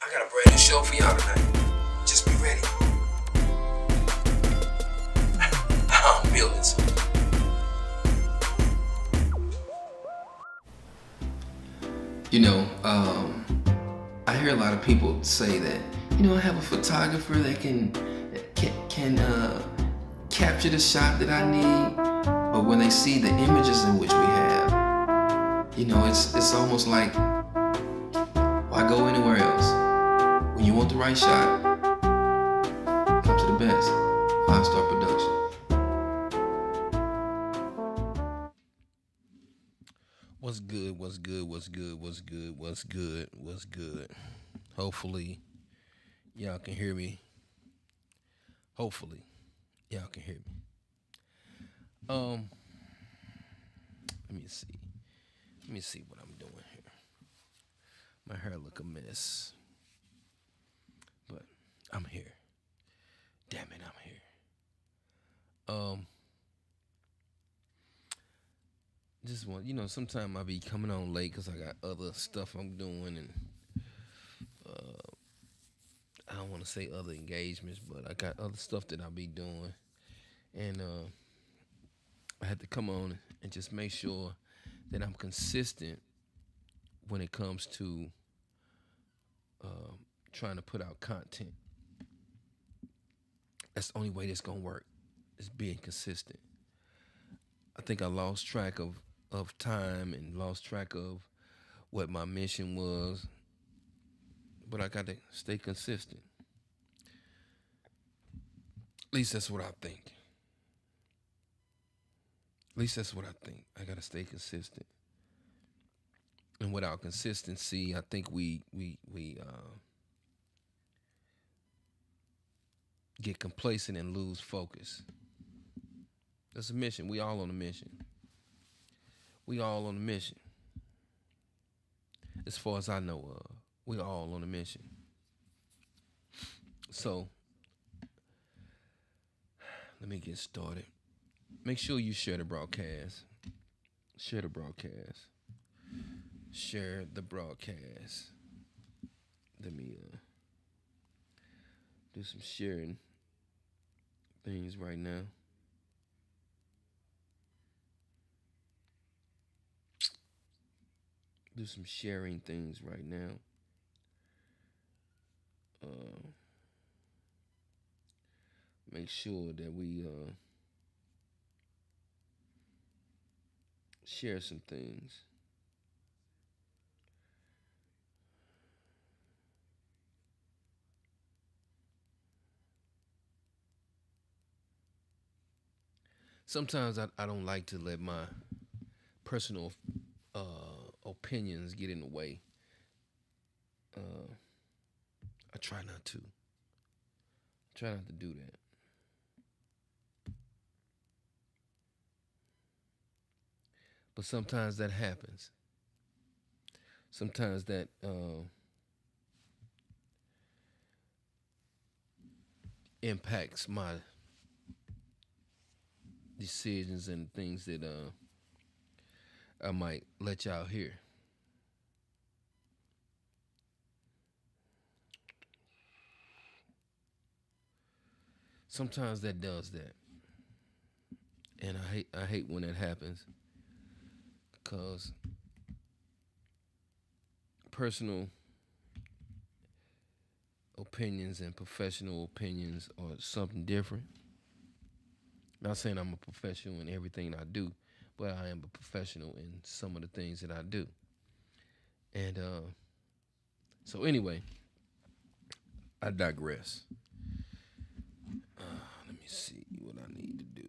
I got a brand new show for y'all tonight. Just be ready. I'm building some. You know, I hear a lot of people say that, I have a photographer that can capture the shot that I need, but when they see the images in which we have, it's almost like, why go anywhere else? When you want the right shot, come to the best. 5-Star Production. What's good? What's good? What's good? What's good? What's good? What's good? Hopefully, y'all can hear me. Hopefully, y'all can hear me. Um, let me see. Let me see what I'm doing here. My hair look a mess, but I'm here. Damn it, I'm here. Just want sometime I be coming on late because I got other stuff I'm doing, and I don't want to say other engagements, but I got other stuff that I be doing, and I had to come on and just make sure that I'm consistent when it comes to trying to put out content. That's the only way that's gonna work, is being consistent. I think I lost track of time and lost track of what my mission was, but I got to stay consistent. At least that's what I think. At least that's what I think. I got to stay consistent. And without consistency, I think we get complacent and lose focus. That's a mission. We all on a mission. We all on a mission. As far as I know of, we all on a mission. So let me get started. Make sure you share the broadcast. Share the broadcast. Share the broadcast. Let me do some sharing things right now. Do some sharing things right now. Make sure that we share some things. Sometimes I don't like to let my personal opinions get in the way. I try not to. Try not to do that. But sometimes that happens. Sometimes that impacts my decisions and things that I might let y'all hear. Sometimes that does that, and I hate when that happens, because personal opinions and professional opinions are something different. Not saying I'm a professional in everything I do, but I am a professional in some of the things that I do. And so anyway, I digress. Let me see what I need to do.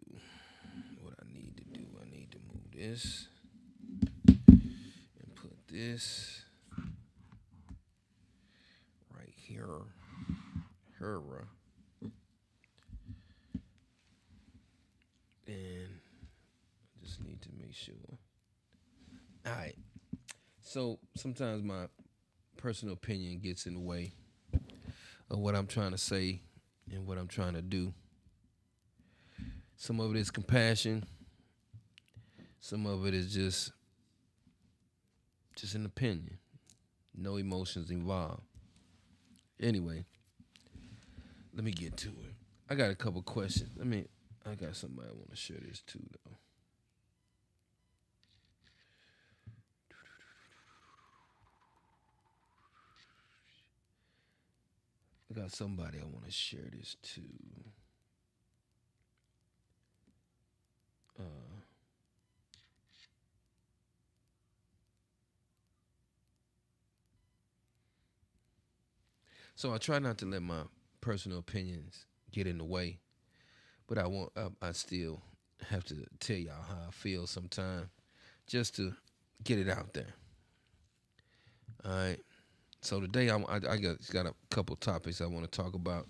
What I need to do, I need to move this and put this right here. Here. And I just need to make sure. All right. So sometimes my personal opinion gets in the way of what I'm trying to say and what I'm trying to do. Some of it is compassion. Some of it is just an opinion. No emotions involved. Anyway, let me get to it. I got a couple questions. I got somebody I want to share this to though. I got somebody I want to share this to. Uh, so I try not to let my personal opinions get in the way, but I still have to tell y'all how I feel sometimes, just to get it out there. All right. So today I got a couple topics I want to talk about,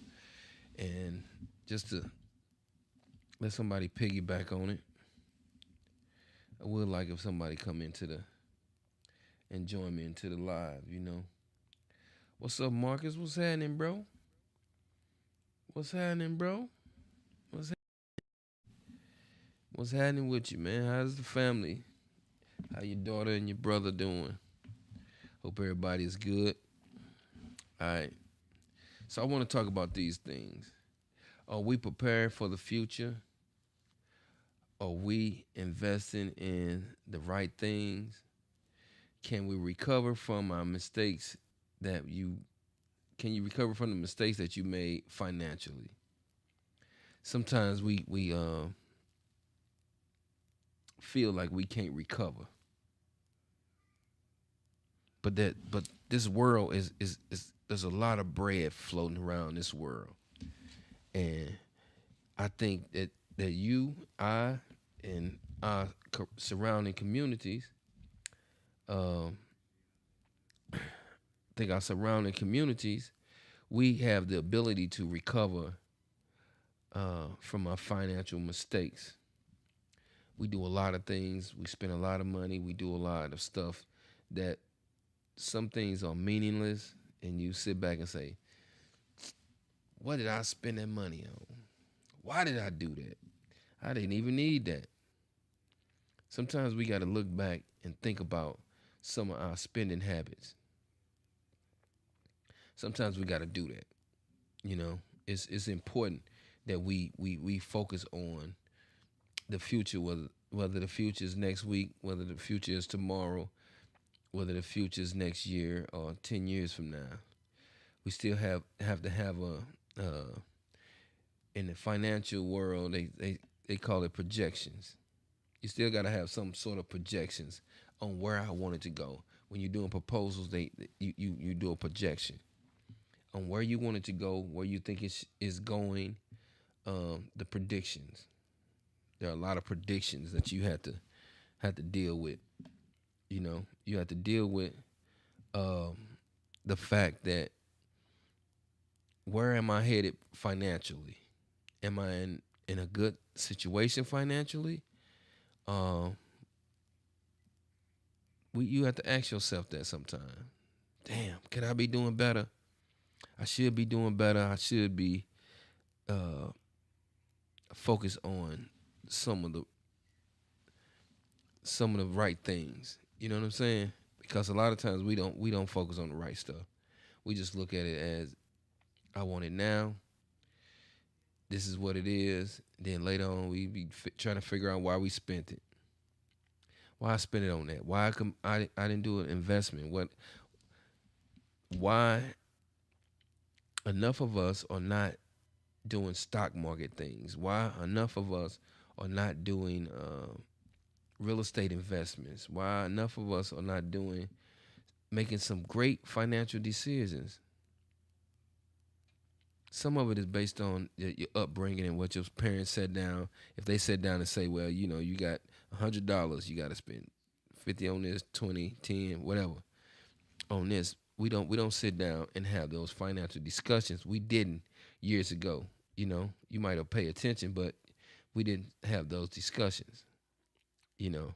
and just to let somebody piggyback on it, I would like if somebody come into the and join me into the live. What's up, Marcus? What's happening, bro? What's happening, bro? What's What's happening with you, man? How's the family? How your daughter and your brother doing? Hope everybody's good. All right. So I want to talk about these things. Are we prepared for the future? Are we investing in the right things? Can we recover from our mistakes that you can you recover from the mistakes that you made financially? Sometimes we feel like we can't recover. But this world is there's a lot of bread floating around this world. And I think that you, I, and our surrounding communities, um, think our surrounding communities, we have the ability to recover from our financial mistakes. We do a lot of things. We spend a lot of money. We do a lot of stuff that some things are meaningless, and you sit back and say, "What did I spend that money on? Why did I do that? I didn't even need that." Sometimes we got to look back and think about some of our spending habits. Sometimes we got to do that. It's important that we focus on the future, whether the future is next week, whether the future is tomorrow, whether the future is next year or 10 years from now. We still have to have a in the financial world they call it projections. You still got to have some sort of projections on where I want it to go. When you're doing proposals, you do a projection on where you want it to go, where you think it's going. The predictions. There are a lot of predictions that you have to deal with. You have to deal with um, the fact that where am I headed financially? Am I in a good situation financially? Um, you have to ask yourself that sometime. Damn, could I be doing better? I should be doing better. I should be uh, focused on some of the some of the right things. You know what I'm saying? Because a lot of times we don't focus on the right stuff. We just look at it as I want it now. This is what it is. Then later on, we be trying to figure out why we spent it. Why I spent it on that? Why I didn't do an investment? What? Why enough of us are not doing stock market things? Why enough of us are not doing real estate investments? Why enough of us are not doing making some great financial decisions? Some of it is based on your upbringing and what your parents said down. If they sat down and say, well, you got $100, you got to spend 50 on this, 20, 10, whatever on this. We don't sit down and have those financial discussions. We didn't years ago. You might have paid attention, but we didn't have those discussions. You know,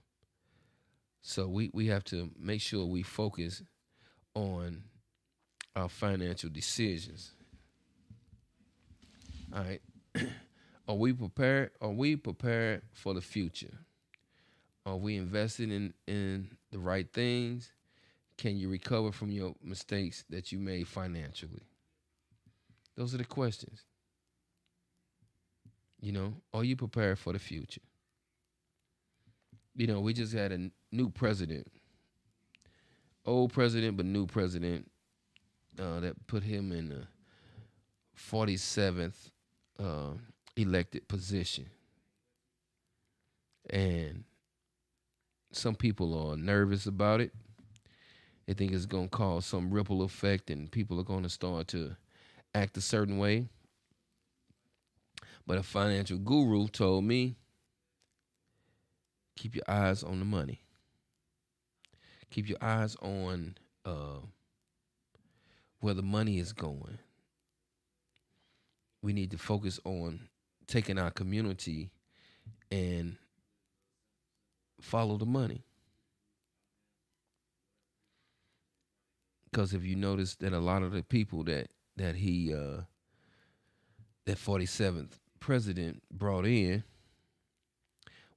so we have to make sure we focus on our financial decisions. All right. Are we prepared? Are we prepared for the future? Are we invested in the right things? Can you recover from your mistakes that you made financially? Those are the questions. Are you prepared for the future? We just had a new president, old president, but new president that put him in the 47th uh, elected position. And some people are nervous about it. They think it's going to cause some ripple effect and people are going to start to act a certain way. But a financial guru told me, keep your eyes on the money. Keep your eyes on where the money is going. We need to focus on taking our community and follow the money. Because if you notice that a lot of the people that he that 47th president brought in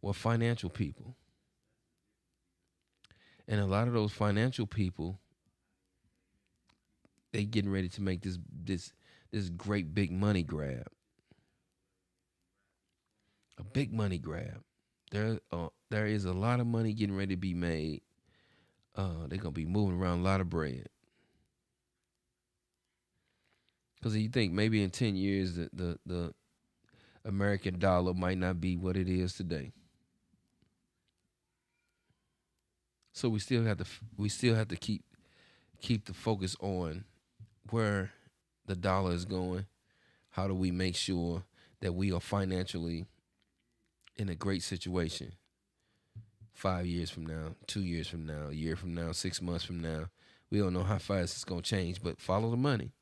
were financial people. And a lot of those financial people, they getting ready to make this great big money grab. A big money grab. There is a lot of money getting ready to be made. They're gonna be moving around a lot of bread. Because you think maybe in 10 years the American dollar might not be what it is today. So we still have to keep the focus on where the dollar is going. How do we make sure that we are financially in a great situation 5 years from now, 2 years from now, a year from now, 6 months from now? We don't know how fast it's going to change, but follow the money.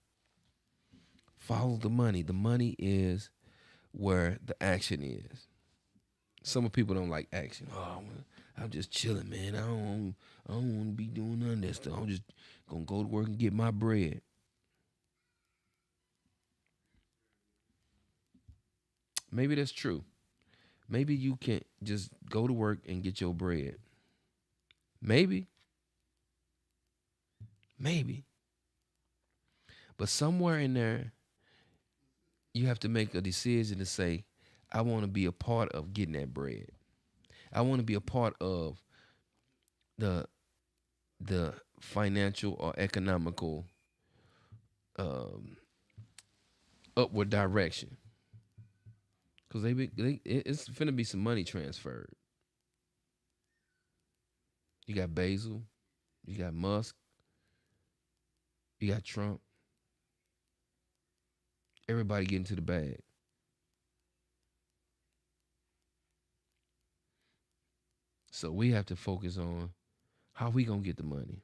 Follow the money. The money is where the action is. Some people don't like action. Oh, I'm just chilling, man. I don't want to be doing none of that stuff. I'm just gonna go to work and get my bread. Maybe that's true. Maybe you can just go to work and get your bread. Maybe, maybe. But somewhere in there, you have to make a decision to say, I want to be a part of getting that bread. I want to be a part of the the financial or economical um, upward direction. Because it's finna be some money transferred. You got Basil, you got Musk, you got Trump. Everybody getting to the bag. So we have to focus on how we gonna get the money.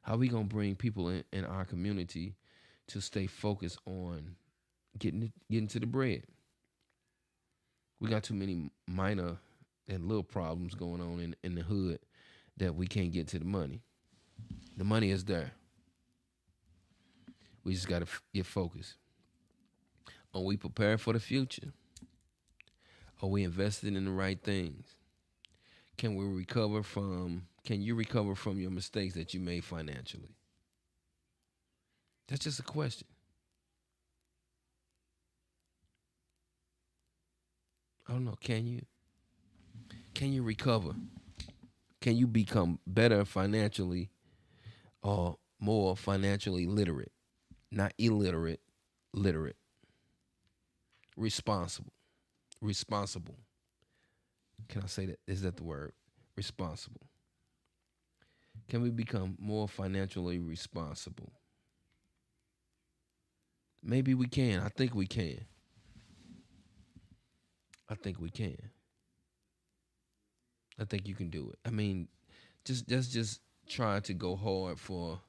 How we gonna bring people in our community to stay focused on getting to the bread. We got too many minor and little problems going on in the hood that we can't get to the money. The money is there. We just gotta get focused. Are we prepared for the future? Are we invested in the right things? Can you recover from your mistakes that you made financially? That's just a question. I don't know. Can you? Can you recover? Can you become better financially or more financially literate? Not illiterate, literate. Responsible. Responsible. Can I say that? Is that the word? Responsible. Can we become more financially responsible? Maybe we can. I think we can. I think we can. I think you can do it. I mean, just try to go hard for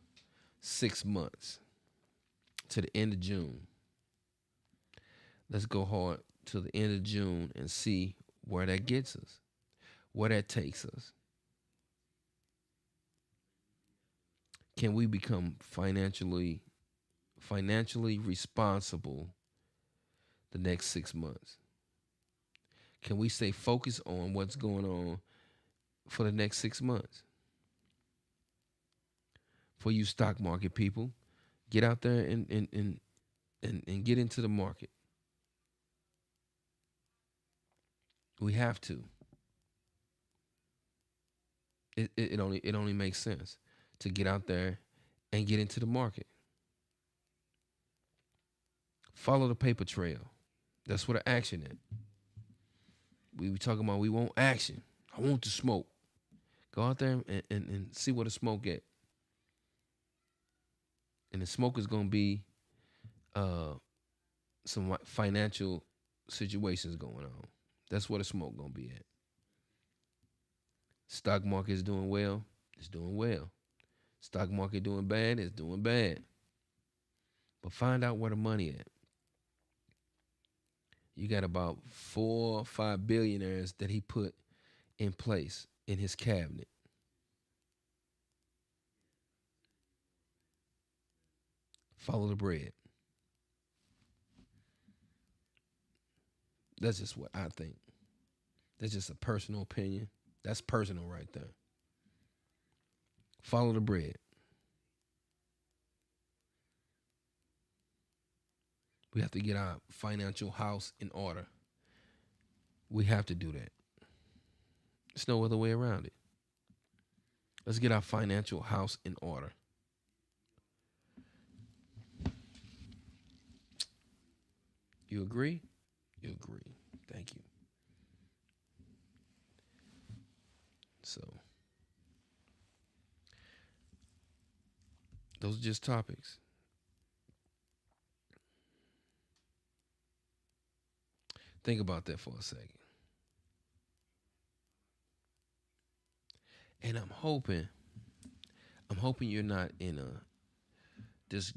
6 months to the end of June. Let's go hard to the end of June and see where that gets us, where that takes us. Can we become financially responsible the next 6 months? Can we stay focused on what's going on for the next 6 months? for you stock market people. Get out there and get into the market. We have to. It only makes sense to get out there and get into the market. Follow the paper trail. That's where the action is. We talking about we want action. I want to smoke. Go out there and see where the smoke at. And the smoke is gonna be uh some financial situations going on. That's where the smoke gonna be at. Stock market is doing well. It's doing well. Stock market doing bad. It's doing bad. But find out where the money at. You got about 4 or 5 billionaires that he put in place in his cabinet. Follow the bread. That's just what I think. That's just a personal opinion. That's personal right there. Follow the bread. We have to get our financial house in order. We have to do that. There's no other way around it. Let's get our financial house in order. You agree? You agree. Thank you. So, those are just topics. Think about that for a second. And I'm hoping you're not in this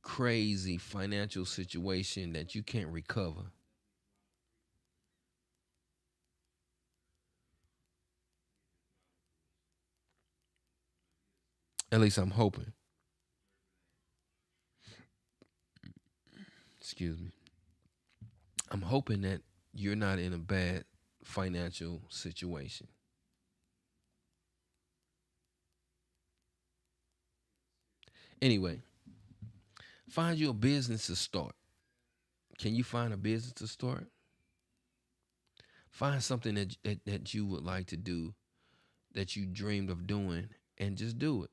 crazy financial situation that you can't recover. At least I'm hoping. Excuse me. I'm hoping that you're not in a bad financial situation. Anyway, find you a business to start. Can you find a business to start? Find something that you would like to do, that you dreamed of doing, and just do it.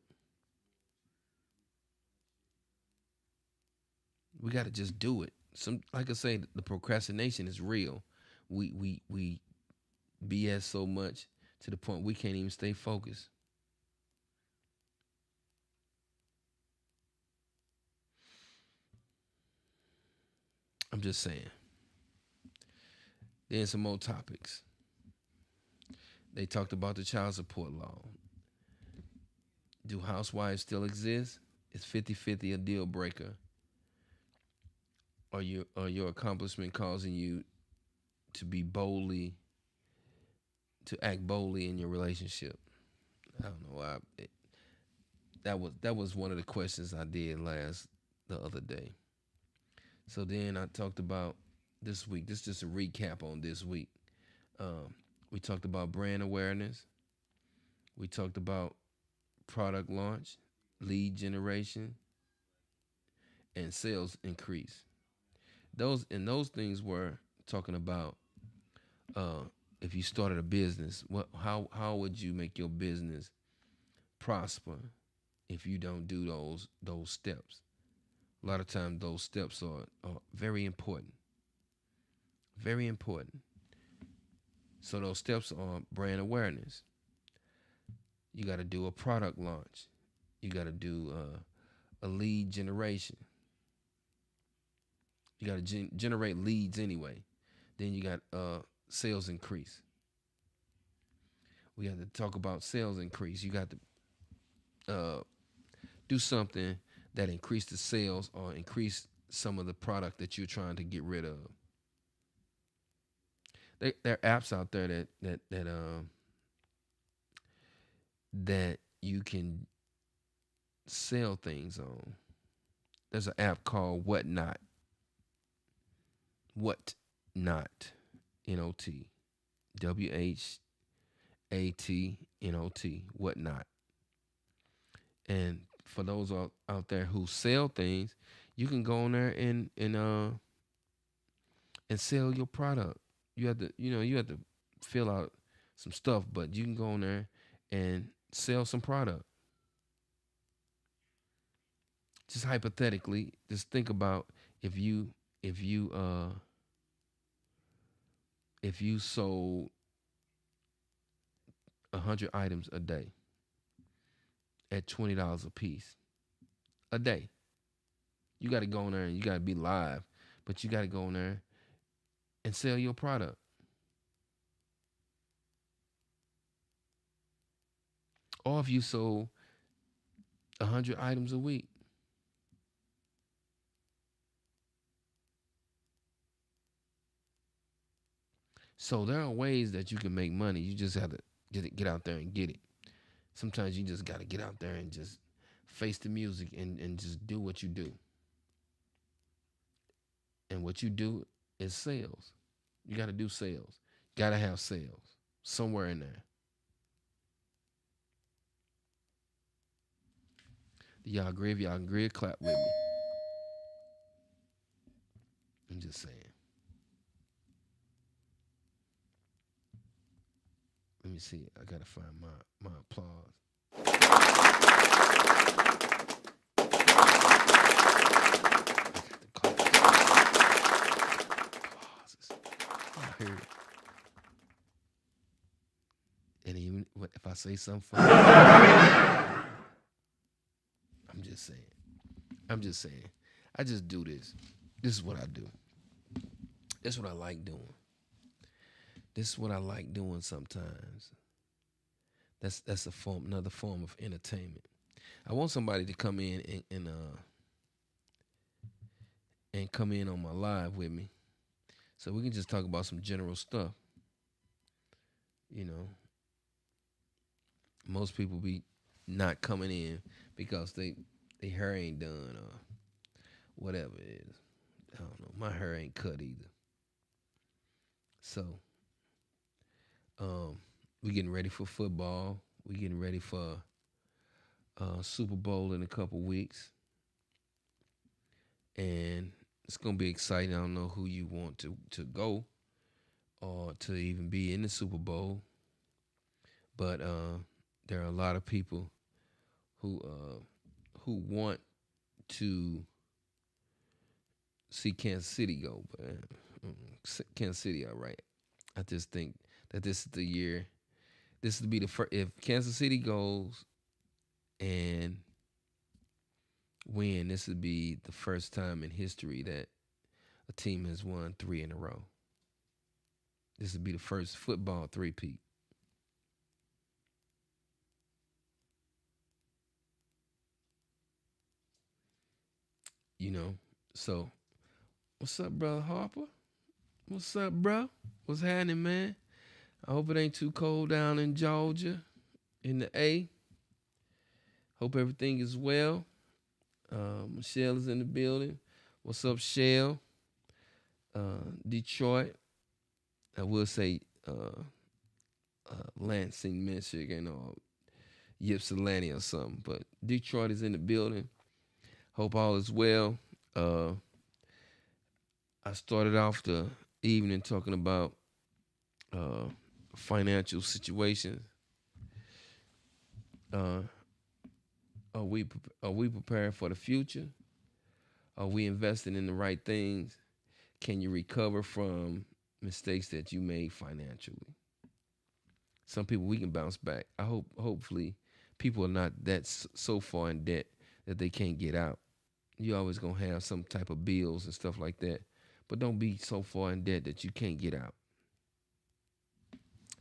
We got to just do it. Some, like I say, the procrastination is real. We BS so much to the point we can't even stay focused. I'm just saying. Then some more topics. They talked about the child support law. Do housewives still exist? Is 50-50 a deal breaker? Or your accomplishment causing you to be boldly to act boldly in your relationship? I don't know. That was one of the questions I did last the other day. So then I talked about this week. This is just a recap on this week. Um, we talked about brand awareness. We talked about product launch, lead generation, and sales increase. Those things were talking about uh, if you started a business, how would you make your business prosper if you don't do those steps? A lot of times those steps are very important. Very important. So those steps are brand awareness. You got to do a product launch. You got to do a lead generation. You got to generate leads anyway. Then you got sales increase. We have to talk about sales increase. You got to do something that increase the sales or increase some of the product that you're trying to get rid of. There are apps out there that you can sell things on. There's an app called Whatnot. What Not. Not. WHATNOT. Whatnot. And for those out there who sell things, you can go on there and sell your product. You have to fill out some stuff, but you can go on there and sell some product. Just hypothetically, just think about if you if you uh if you sold 100 items a day at $20 a piece a day. You got to go on there and you got to be live, but you got to go on there and sell your product. Or if you sold 100 items a week. So there are ways that you can make money. You just have to get out there and get it. Sometimes you just got to get out there and just face the music and just do what you do. And what you do is sales. You got to do sales. Got to have sales somewhere in there. Do y'all agree? If y'all agree, clap with me. I'm just saying. Let me see. I gotta find my applause. I got the applauses. I heard it. And even if I say something funny, I'm just saying. I'm just saying. I just do this. This is what I do. This is what I like doing. This is what I like doing sometimes. That's another form of entertainment. I want somebody to come in and come in on my live with me, so we can just talk about some general stuff. You know, most people be not coming in because they hair ain't done or whatever it is. I don't know. My hair ain't cut either. So, we getting ready for football. We getting ready for Super Bowl in a couple weeks, and it's gonna be exciting. I don't know who you want to go or to even be in the Super Bowl, but there are a lot of people who want to see Kansas City go, but Kansas City, all right. I just think that this is the year. This would be the first if Kansas City goes and win. This would be the first time in history that a team has won three in a row. This would be the first football three-peat. You know, so what's up, brother Harper? What's up, bro? What's happening, man? I hope it ain't too cold down in Georgia, in the A. Hope everything is well. Michelle is in the building. What's up, Shell? Detroit. I will say Lansing, Michigan, or Ypsilanti or something. But Detroit is in the building. Hope all is well. I started off the evening talking about financial situations. Uh, are we prepared for the future? Are we investing in the right things? Can you recover from mistakes that you made financially? Some people we can bounce back. Hopefully people are not that so far in debt that they can't get out. You always gonna have some type of bills and stuff like that, but don't be so far in debt that you can't get out.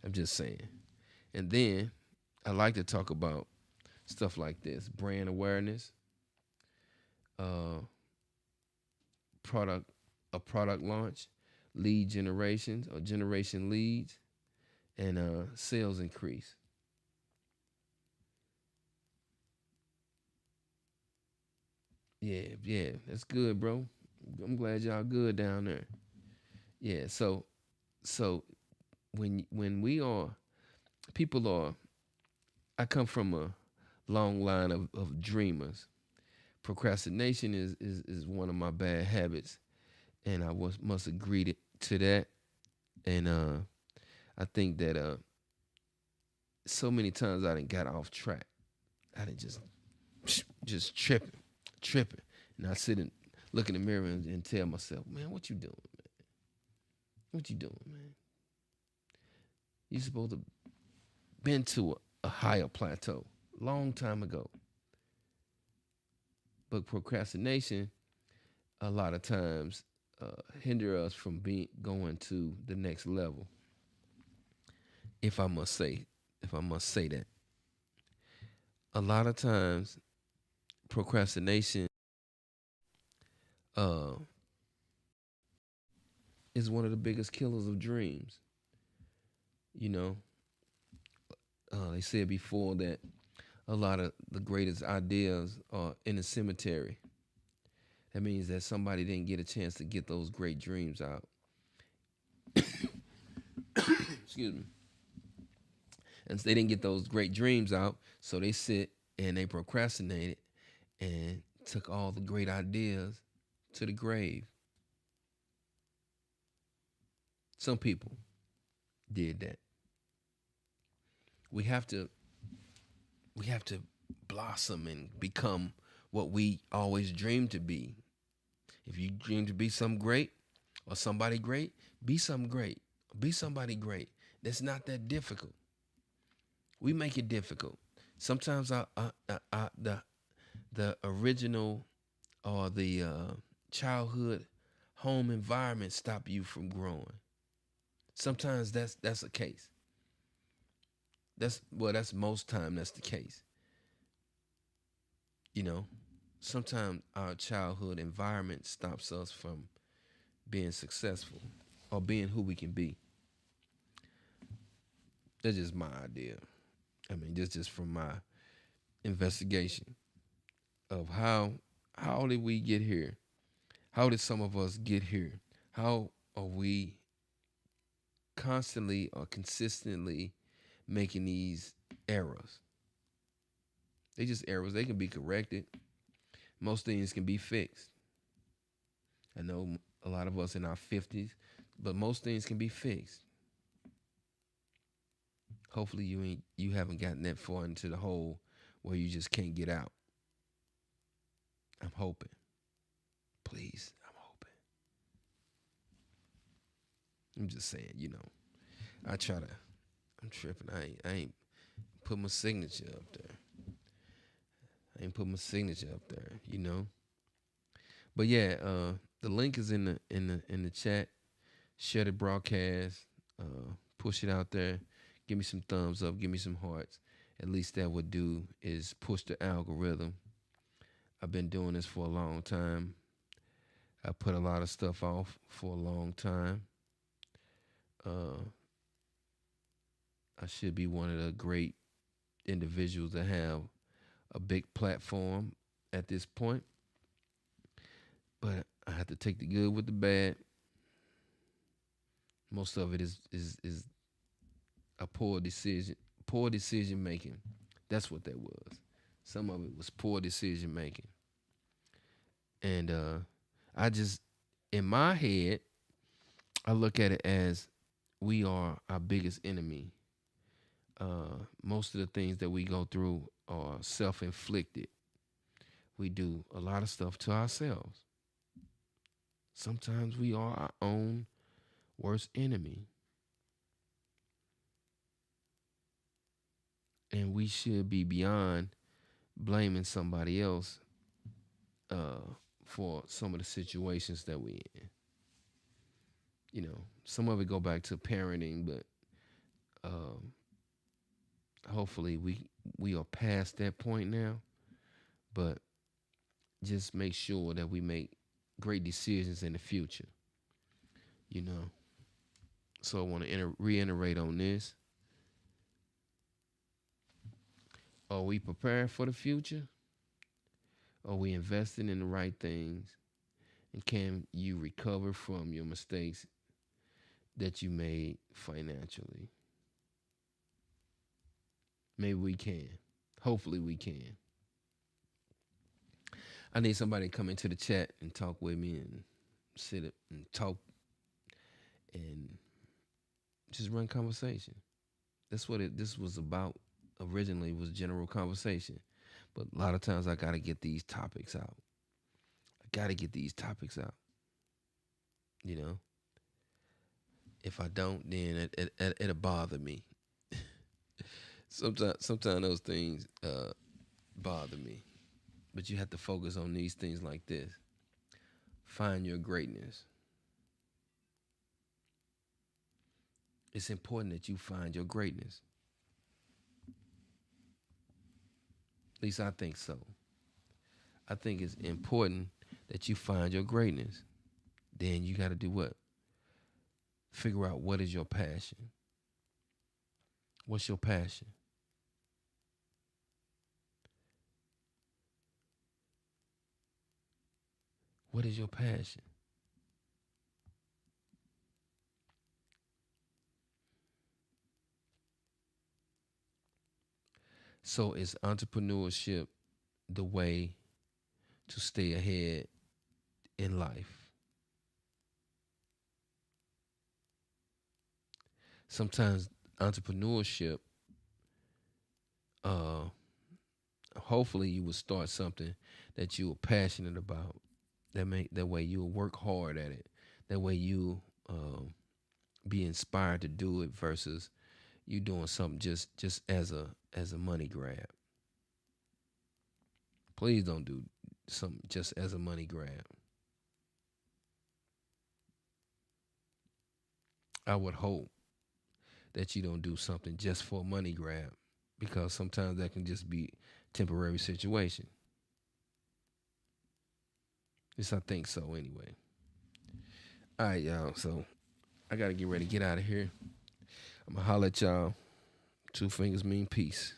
I'm just saying. And then I like to talk about stuff like this: brand awareness, uh, product a product launch, lead generations or generation leads, and sales increase. Yeah, that's good, bro. I'm glad y'all good down there. Yeah, so when we are people are, I come from a long line of dreamers. Procrastination is one of my bad habits, and must agree to that. And I think that so many times I done got off track. I done just tripping, and I sit and look in the mirror and tell myself, man, what you doing, man? What you doing, man? You supposed to been to a higher plateau long time ago. But procrastination a lot of times hinder us from being going to the next level. If I must say, if I must say that, a lot of times procrastination uh, is one of the biggest killers of dreams. You know, they said before that a lot of the greatest ideas are in the cemetery. That means that somebody didn't get a chance to get those great dreams out. Excuse me. And they didn't get those great dreams out, so they sit and they procrastinated and took all the great ideas to the grave. Some people did that. We have to we have to blossom and become what we always dreamed to be. If you dream to be some great or somebody great, be something great. Be somebody great. That's not that difficult. We make it difficult. Sometimes the original or the childhood home environment stop you from growing. Sometimes that's the case. That's most time that's the case. You know, sometimes our childhood environment stops us from being successful or being who we can be. That's just my idea. I mean, just from my investigation of how did we get here? How did some of us get here? How are we constantly or consistently making these errors? They just errors. They can be corrected. Most things can be fixed. I know a lot of us in our 50s, but most things can be fixed. Hopefully you haven't gotten that far into the hole where you just can't get out. I'm hoping. Please, I'm hoping. I'm just saying, I try to. I'm tripping. I ain't put my signature up there. I ain't put my signature up there. But yeah, the link is in the chat. Share the broadcast. Push it out there. Give me some thumbs up. Give me some hearts. At least that would do is push the algorithm. I've been doing this for a long time. I put a lot of stuff off for a long time. I should be one of the great individuals that have a big platform at this point. But I have to take the good with the bad. Most of it is a poor decision making. That's what that was. Some of it was poor decision making. And I just, in my head, I look at it as we are our biggest enemy. Most of the things that we go through are self inflicted. We do a lot of stuff to ourselves. Sometimes we are our own worst enemy. And we should be beyond blaming somebody else for some of the situations that we in. Some of it go back to parenting, but hopefully we are past that point now. But just make sure that we make great decisions in the future. So I want to reiterate on this. Are we prepared for the future? Are we investing in the right things? And can you recover from your mistakes that you made financially? Maybe we can. Hopefully we can. I need somebody to come into the chat and talk with me and sit up and talk and just run conversation. That's what this was about. Originally was general conversation, but a lot of times I gotta get these topics out. I gotta get these topics out. You know, if I don't, then it'll bother me. Sometimes those things bother me. But you have to focus on these things like this. Find your greatness. It's important that you find your greatness. At least I think so. I think it's important that you find your greatness. Then you got to do what? Figure out what is your passion. What's your passion? What is your passion? So is entrepreneurship the way to stay ahead in life? Sometimes entrepreneurship, uh, hopefully you will start something that you are passionate about. That way you'll work hard at it. That way you be inspired to do it versus you doing something just as a money grab. Please don't do something just as a money grab. I would hope that you don't do something just for a money grab because sometimes that can just be temporary situation. At least I think so anyway. All right, y'all. So I gotta get ready to get out of here. I'm gonna holler at y'all. Two fingers mean peace.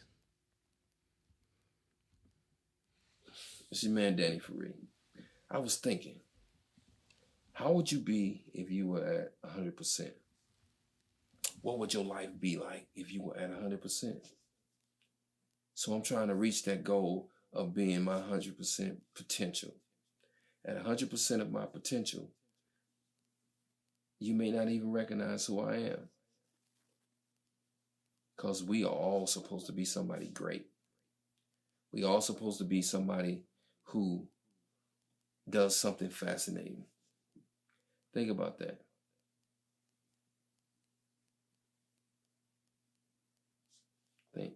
This is your man Danny Faree. I was thinking, how would you be if you were at 100%? What would your life be like if you were at 100%? So I'm trying to reach that goal of being my 100% potential. At 100% of my potential, you may not even recognize who I am. Because we are all supposed to be somebody great. We all supposed to be somebody who does something fascinating. Think about that. Think.